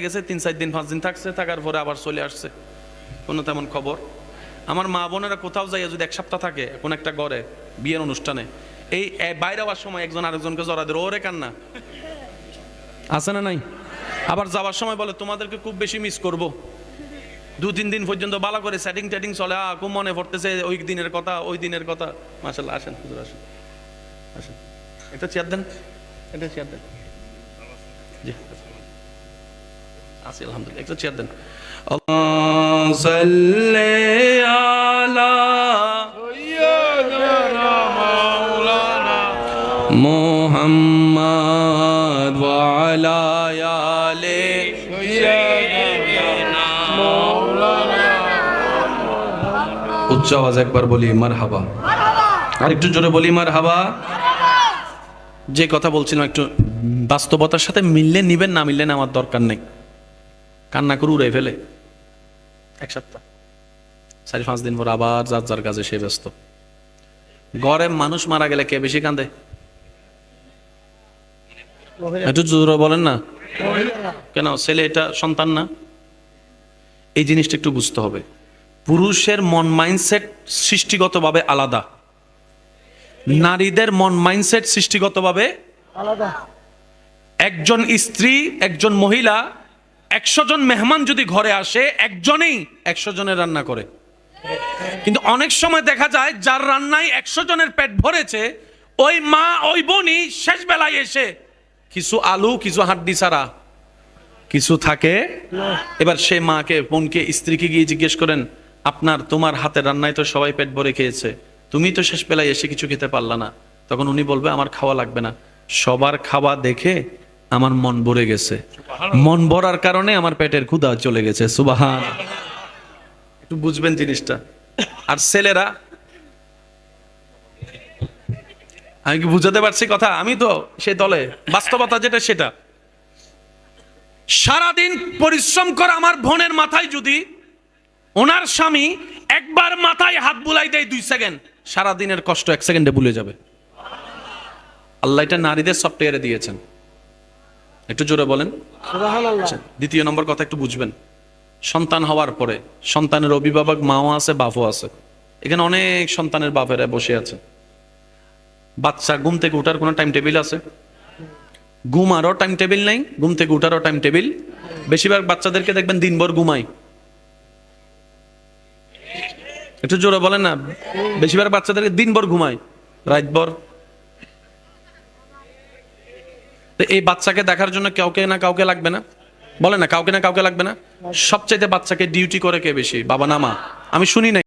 গেছে 3-4 দিন 5 দিন থাকছে, থাকার পরে আবার চলে আসছে, কোনো তেমন খবর। আমার মা বোনেরা কোথাও যাইয়া যদি 1 সপ্তাহ থাকে কোন একটা ঘরে বিয়ের অনুষ্ঠানে, এই বাইরে যাওয়ার সময় একজন আরেকজনকে জড়া দেয়, ওরে কান্না আছে না নাই? আবার যাওয়ার সময় বলে তোমাদেরকে খুব বেশি মিস করব। 2-3 দিন পর্যন্ত ভালো করে সেটিং টেটিং চলে, খুব মনে পড়তেছে ওই দিনের কথা, ওই দিনের কথা। মাশাআল্লাহ, আসেন হুজুর, আসেন আসেন, এটা চেয়ার দেন, এটা চেয়ার দেন। জি আছি আলহামদুলিল্লাহ, একটা চেয়ার দেন। আল্লাহু সাল্লি আলা সাইয়্যিদিনা মাওলানা মুহাম্মদ ওয়া আলা আলি সাইয়্যিদিনা মাওলানা। উচ্চ আওয়াজ একবার বলি মারহাবা, আর একটু জোরে বলি মারহাবা। যে কথা বলছিলাম একটু বাস্তবতার সাথে মিললে নিবেন, না মিললে আমার দরকার নেই। কান্না করে উড়ে ফেলে 1 সপ্তাহ, 4-5 দিন পর আবার যার যার কাজে সে ব্যস্ত। ঘরে মানুষ মারা গেলে কে বেশি কান্দে? একটু জোরে বলেন না কেন? ছেলে, এটা সন্তান না? এই জিনিসটা একটু বুঝতে হবে। পুরুষের মন মাইন্ডসেট সৃষ্টিগতভাবে আলাদা, নারীদের মন মাইন্ডসেট সৃষ্টিগতভাবে আলাদা। একজন স্ত্রী, একজন মহিলা 100 জন মেহমান যদি ঘরে আসে, একজনেই 100 জনের রান্না করে। কিন্তু অনেক সময় দেখা যায় যার রান্নায় 100 জনের পেট ভরেছে, ওই মা ওই বোনই শেষ বেলায় এসে কিছু আলু, কিছু হাড্ডি ছাড়া কিছু থাকে। এবার সে মাকে, বোনকে, স্ত্রীকে গিয়ে জিজ্ঞেস করেন, তোমার হাতের রান্নায় তো সবাই পেট ভরে খেয়েছে, তুমি তো শেষ বেলায় এসে কিছু খেতে পারলা না। তখন উনি বলবে, আমার খাওয়া লাগবে না, সবার খাওয়া দেখে আমার মন ভরে গেছে, মন ভরার কারণে আমার পেটের ক্ষুধা চলে গেছে। সুবহান, একটু বুঝবেন জিনিসটা। আর ছেলেরা, আমি কি বুঝাতে পারছি কথা? আমি তো সে দলে, বাস্তবতা যেটা সেটা। সারাদিন পরিশ্রম করা আমার বোনের মাথায় যদি ওনার স্বামী একবার মাথায় হাত বুলাই দেয় 2 সেকেন্ড, সারাদিনের কষ্ট 1 সেকেন্ডে ভুলে যাবে। আল্লাহ এটা নারীদের সফটওয়্যারে দিয়েছেন। একটু জোরে বলেন সুবহানাল্লাহ। দ্বিতীয় নম্বর কথা একটু বুঝবেন। সন্তান হওয়ার পরে সন্তানের অভিভাবক মাও আছে, বাপও আছে। এখানে অনেক সন্তানের বাপেরা বসে আছে। বাচ্চা ঘুম থেকে ওঠার কোনো টাইম টেবিল আছে? ঘুমারও টাইম টেবিল নাই, ঘুম থেকে উঠারও টাইম টেবিল। বেশিরভাগ বাচ্চাদেরকে দেখবেন দিনভর ঘুমায়। একটু জোরে বলেন না। বেশিরভাগ বাচ্চাদেরকে দিনভর ঘুমায়, রাতভর। এই বাচ্চাকে দেখার জন্য কাউকে না কাউকে লাগবে না? বলে না, কাউকে না কাউকে লাগবে না? সবচাইতে বাচ্চাকে ডিউটি করে কে বেশি, বাবা না মা? আমি শুনি নাই।